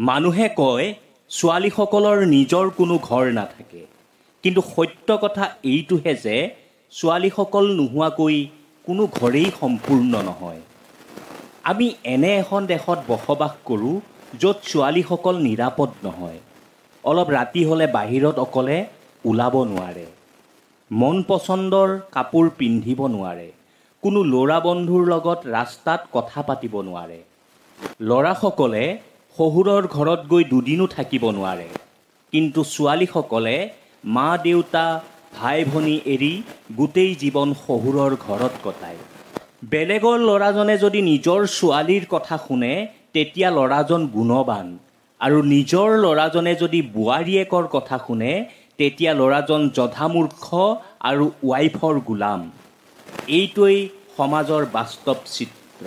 মানুহে কয় ছোৱালীসকলৰ নিজৰ কোনো ঘৰ নাথাকে, কিন্তু সত্য কথা এইটোহে যে ছোৱালীসকল নোহোৱাকৈ কোনো ঘৰেই সম্পূৰ্ণ নহয়। আমি এনে এখন দেশত বসবাস কৰোঁ য'ত ছোৱালীসকল নিৰাপদ নহয়। অলপ ৰাতি হ'লে বাহিৰত অকলে ওলাব নোৱাৰে, মন পচন্দৰ কাপোৰ পিন্ধিব নোৱাৰে, কোনো ল'ৰা বন্ধুৰ লগত ৰাস্তাত কথা পাতিব নোৱাৰে। ল'ৰাসকলে শহুৰৰ ঘৰত গৈ দুদিনো থাকিব নোৱাৰে, কিন্তু ছোৱালীসকলে মা দেউতা ভাই ভনী এৰি গোটেই জীৱন শহুৰৰ ঘৰত কটায়। বেলেগৰ ল'ৰাজনে যদি নিজৰ ছোৱালীৰ কথা শুনে তেতিয়া ল'ৰাজন গুণৱান, আৰু নিজৰ ল'ৰাজনে যদি বোৱাৰীয়েকৰ কথা শুনে তেতিয়া ল'ৰাজন জধামূৰ্খ আৰু ৱাইফৰ গোলাম। এইটোৱেই সমাজৰ বাস্তৱ চিত্ৰ।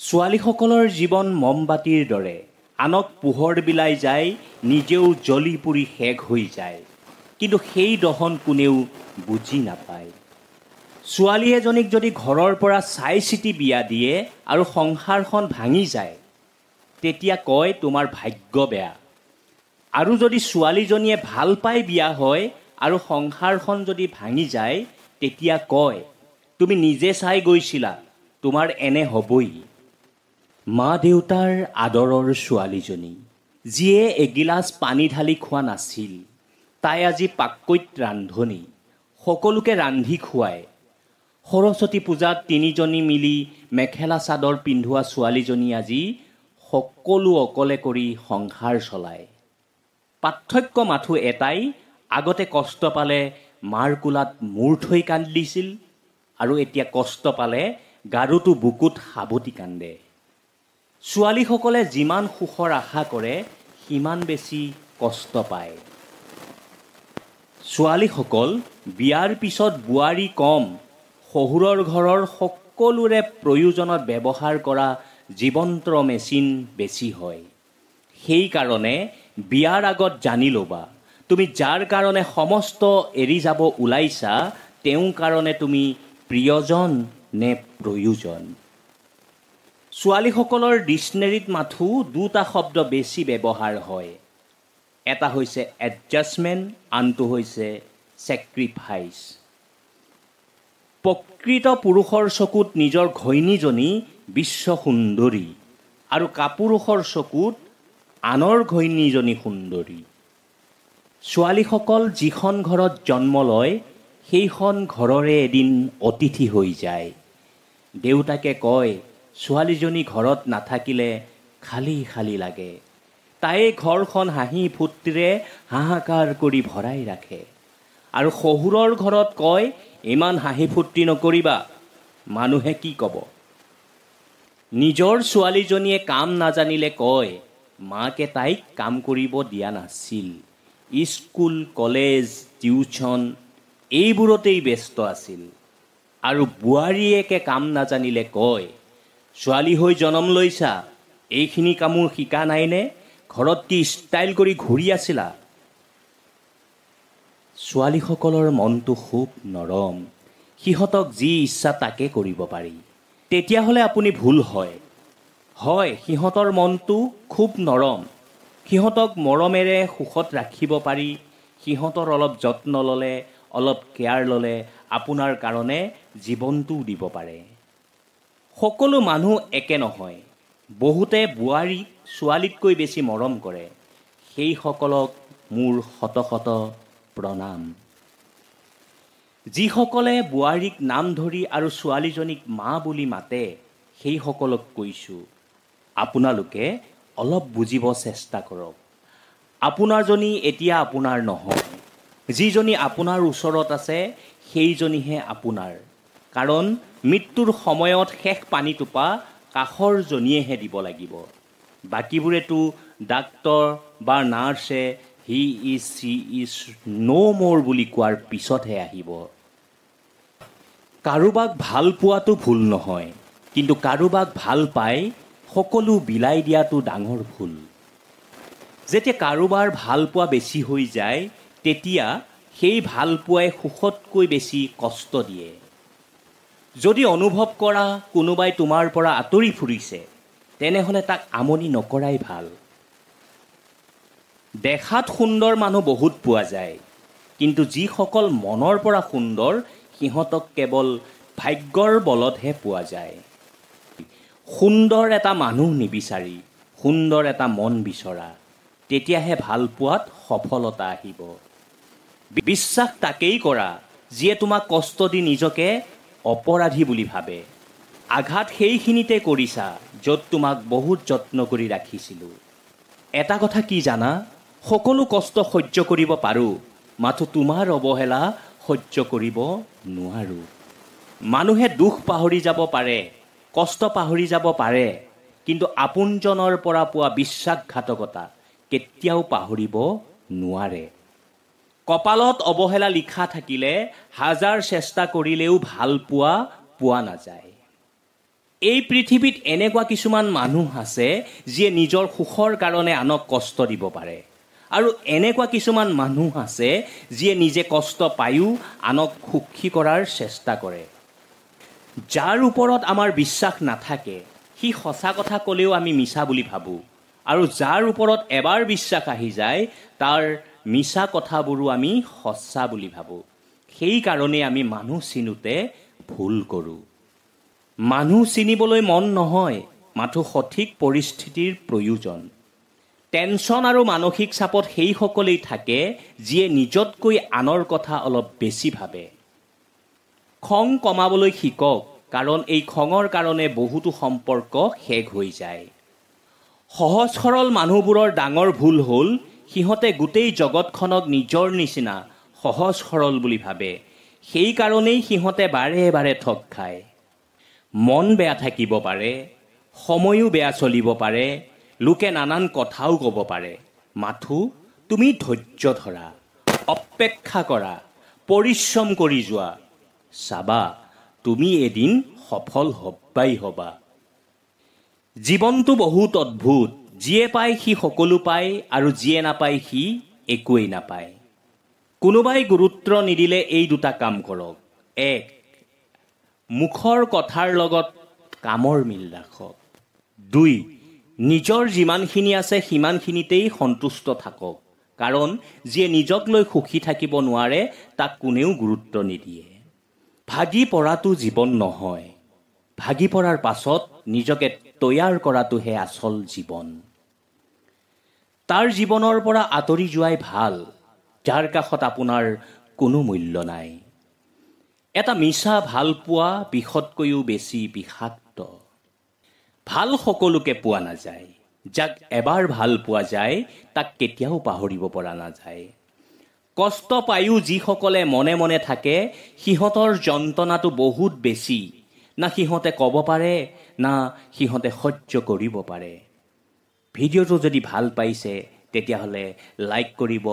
ছোৱালীসকলৰ জীৱন মমবাতিৰ দৰে, আনক পোহৰ বিলাই যায়, নিজেও জ্বলি পুৰি শেষ হৈ যায়, কিন্তু সেই দহন কোনেও বুজি নাপায়। ছোৱালী এজনীক যদি ঘৰৰ পৰা চাই চিতি বিয়া দিয়ে আৰু সংসাৰখন ভাঙি যায় তেতিয়া কয় তোমাৰ ভাগ্য বেয়া। আৰু যদি ছোৱালীজনীয়ে ভাল পাই বিয়া হয় আৰু সংসাৰখন যদি ভাঙি যায় তেতিয়া কয় তুমি নিজে চাই গৈছিলা, তোমাৰ এনে হ'বই। মা দেউতাৰ আদৰৰ ছোৱালীজনী, যিয়ে এগিলাচ পানী ঢালি খোৱা নাছিল, তাই আজি পাকৈত ৰান্ধনী, সকলোকে ৰান্ধি খুৱায়। সৰস্বতী পূজাত তিনিজনী মিলি মেখেলা চাদৰ পিন্ধোৱা ছোৱালীজনী আজি সকলো অকলে কৰি সংসাৰ চলায়। পাৰ্থক্য মাথো এটাই, আগতে কষ্ট পালে মাৰ কোলাত মূৰ থৈ কান্দিছিল, আৰু এতিয়া কষ্ট পালে গাৰুটো বুকুত সাবটি কান্দে। ছোৱালীসকলে যিমান সুখৰ আশা কৰে সিমান বেছি কষ্ট পায়। ছোৱালীসকল বিয়াৰ পিছত বোৱাৰী কম, শহুৰৰ ঘৰৰ সকলোৰে প্ৰয়োজনত ব্যৱহাৰ কৰা জীৱন্ত মেচিন বেছি হয়। সেইকাৰণে বিয়াৰ আগত জানি ল'বা, তুমি যাৰ কাৰণে সমস্ত এৰি যাব ওলাইছা তেওঁৰ কাৰণে তুমি প্ৰিয়জন নে প্ৰয়োজন। ছোৱালীসকলৰ ডিক্সনেৰীত মাথো দুটা শব্দ বেছি ব্যৱহাৰ হয়। এটা হৈছে এডজাষ্টমেণ্ট, আনটো হৈছে ছেক্ৰিফাইচ। প্ৰকৃত পুৰুষৰ চকুত নিজৰ ঘৈণীজনী বিশ্ব সুন্দৰী, আৰু কাপুৰুষৰ চকুত আনৰ ঘৈণীজনী সুন্দৰী। ছোৱালীসকল যিখন ঘৰত জন্ম লয় সেইখন ঘৰৰে এদিন অতিথি হৈ যায়। দেউতাকে কয় ছোৱালীজনী ঘৰত নাথাকিলে খালী খালী লাগে, তাইয়ে ঘৰখন হাঁহি ফূৰ্তিৰে হাহাকাৰ কৰি ভৰাই ৰাখে। আৰু শহুৰৰ ঘৰত কয় ইমান হাঁহি ফূৰ্তি নকৰিবা, মানুহে কি ক'ব। নিজৰ ছোৱালীজনীয়ে কাম নাজানিলে কয় মাকে তাইক কাম কৰিব দিয়া নাছিল, স্কুল কলেজ টিউচন এইবোৰতেই ব্যস্ত আছিল। আৰু বোৱাৰীয়েকে কাম নাজানিলে কয় ছোৱালী হৈ জনম লৈছা, এইখিনি কামো শিকা নাইনে, ঘৰত কি ষ্টাইল কৰি ঘূৰি আছিলা। ছোৱালীসকলৰ মনটো খুব নৰম, সিহঁতক যি ইচ্ছা তাকে কৰিব পাৰি। তেতিয়াহ'লে আপুনি ভুল হয়। সিহঁতৰ মনটো খুব নৰম, সিহঁতক মৰমেৰে সুখত ৰাখিব পাৰি। সিহঁতৰ অলপ যত্ন ল'লে, অলপ কেয়াৰ ল'লে আপোনাৰ কাৰণে জীৱনটোও দিব পাৰে। সকলো মানুহ একে নহয়, বহুতে বোৱাৰীক ছোৱালীতকৈ বেছি মৰম কৰে, সেইসকলক মোৰ শত শত প্ৰণাম। যিসকলে বোৱাৰীক নাম ধৰি আৰু ছোৱালীজনীক মা বুলি মাতে সেইসকলক কৈছোঁ আপোনালোকে অলপ বুজিব চেষ্টা কৰক। আপোনাৰজনী এতিয়া আপোনাৰ নহয়, যিজনী আপোনাৰ ওচৰত আছে সেইজনীহে আপোনাৰ। কাৰণ মৃত্যুৰ সময়ত শেষ পানীটোপা কাষৰজনীয়েহে দিব লাগিব, বাকীবোৰেতো ডাক্তৰ বা নাৰ্ছে he is she is no' মোৰ বুলি কোৱাৰ পিছতহে আহিব। কাৰোবাক ভাল পোৱাটো ভুল নহয়, কিন্তু কাৰোবাক ভাল পাই সকলো বিলাই দিয়াটো ডাঙৰ ভুল। যেতিয়া কাৰোবাৰ ভাল পোৱা বেছি হৈ যায় তেতিয়া সেই ভাল পোৱাই সুখতকৈ বেছি কষ্ট দিয়ে। যদি অনুভৱ কৰা কোনোবাই তোমাৰ পৰা আঁতৰি ফুৰিছে তেনেহ'লে তাক আমনি নকৰাই ভাল। দেখাত সুন্দৰ মানুহ বহুত পোৱা যায়, কিন্তু যিসকল মনৰ পৰা সুন্দৰ সিহঁতক কেৱল ভাগ্যৰ বলতহে পোৱা যায়। সুন্দৰ এটা মানুহ নিবিচাৰি সুন্দৰ এটা মন বিচৰা, তেতিয়াহে ভাল পোৱাত সফলতা আহিব। বিশ্বাস তাকেই কৰা যিয়ে তোমাক কষ্ট দি নিজকে অপৰাধী বুলি ভাবে। আঘাত সেইখিনিতে কৰিছা য'ত তোমাক বহুত যত্ন কৰি ৰাখিছিলোঁ। এটা কথা কি জানা, সকলো কষ্ট সহ্য কৰিব পাৰোঁ, মাথো তোমাৰ অৱহেলা সহ্য কৰিব নোৱাৰোঁ। মানুহে দুখ পাহৰি যাব পাৰে, কষ্ট পাহৰি যাব পাৰে, কিন্তু আপোনজনৰ পৰা পোৱা বিশ্বাসঘাতকতা কেতিয়াও পাহৰিব নোৱাৰে। কপালত অৱহেলা লিখা থাকিলে হাজাৰ চেষ্টা কৰিলেও ভাল পোৱা নাযায়। এই পৃথিৱীত এনেকুৱা কিছুমান মানুহ আছে যিয়ে নিজৰ সুখৰ কাৰণে আনক কষ্ট দিব পাৰে, আৰু এনেকুৱা কিছুমান মানুহ আছে যিয়ে নিজে কষ্ট পায়ো আনক সুখী কৰাৰ চেষ্টা কৰে। যাৰ ওপৰত আমাৰ বিশ্বাস নাথাকে সি সঁচা কথা ক'লেও আমি মিছা বুলি ভাবোঁ, আৰু যাৰ ওপৰত এবাৰ বিশ্বাস আহি যায় তাৰ মিছা কথাবোৰো আমি সঁচা বুলি ভাবোঁ। সেইকাৰণেই আমি মানুহ চিনোতে ভুল কৰোঁ। মানুহ চিনিবলৈ মন নহয়, মাথো সঠিক পৰিস্থিতিৰ প্ৰয়োজন। টেনশ্যন আৰু মানসিক চাপত সেইসকলেই থাকে যিয়ে নিজতকৈ আনৰ কথা অলপ বেছি ভাবে। খং কমাবলৈ শিকক, কাৰণ এই খঙৰ কাৰণে বহুতো সম্পৰ্ক শেষ হৈ যায়। সহজ সৰল মানুহবোৰৰ ডাঙৰ ভুল হ'ল সিহঁতে গোটেই জগতখনক নিজৰ নিচিনা সহজ সৰল বুলি ভাবে। সেইকাৰণেই সিহঁতে বাৰে বাৰে ঠগ খায়। মন বেয়া থাকিব পাৰে, সময়ো বেয়া চলিব পাৰে, লোকে নানান কথাও ক'ব পাৰে, মাথো তুমি ধৈৰ্য ধৰা, অপেক্ষা কৰা, পৰিশ্ৰম কৰি যোৱা, চাবা তুমি এদিন সফল হবাই হবা। জীৱনটো বহুত অদ্ভুত, যিয়ে পায় সি সকলো পায়, আৰু যিয়ে নাপায় সি একোৱেই নাপায়। কোনোবাই গুৰুত্ব নিদিলে এই দুটা কাম কৰক। 1. মুখৰ কথাৰ লগত কামৰ মিল ৰাখক। 2. নিজৰ যিমানখিনি আছে সিমানখিনিতেই সন্তুষ্ট থাকক, কাৰণ যিয়ে নিজক লৈ সুখী থাকিব নোৱাৰে তাক কোনেও গুৰুত্ব নিদিয়ে। ভাগি পৰাটো জীৱন নহয়, ভাগি পৰাৰ পাছত নিজকে তৈয়াৰ কৰাটোহে আচল জীৱন। তাৰ জীৱনৰ পৰা আঁতৰি যোৱাই ভাল, যাৰ কাষত আপোনাৰ কোনো মূল্য নাই। এটা মিছা ভাল পোৱা বিষতকৈও বেছি বিষাক্ত। ভাল সকলোকে পোৱা নাযায়, যাক এবাৰ ভাল পোৱা যায় তাক কেতিয়াও পাহৰিব পৰা নাযায়। কষ্ট পায়ো যিসকলে মনে মনে থাকে সিহঁতৰ যন্ত্ৰণাটো বহুত বেছি, না সিহঁতে ক'ব পাৰে না সিহঁতে সহ্য কৰিব পাৰে। ভিডিঅ'টো যদি ভাল পাইছে তেতিয়াহ'লে লাইক কৰিব,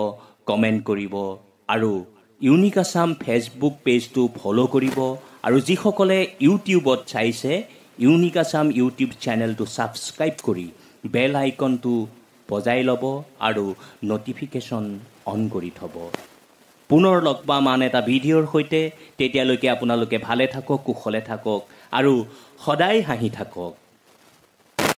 কমেণ্ট কৰিব, আৰু ইউনিক আছাম ফেচবুক পেজটো ফ'ল' কৰিব, আৰু যিসকলে ইউটিউবত চাইছে ইউনিক আছাম ইউটিউব চেনেলটো ছাবস্ক্ৰাইব কৰি বেল আইকনটো বজাই ল'ব আৰু ন'টিফিকেশ্যন অন কৰি থ'ব। পুনৰ লগ পাম আন এটা ভিডিঅ'ৰ সৈতে। তেতিয়ালৈকে আপোনালোকে ভালে থাকক, কুশলে থাকক, আৰু সদায় হাঁহি থাকক।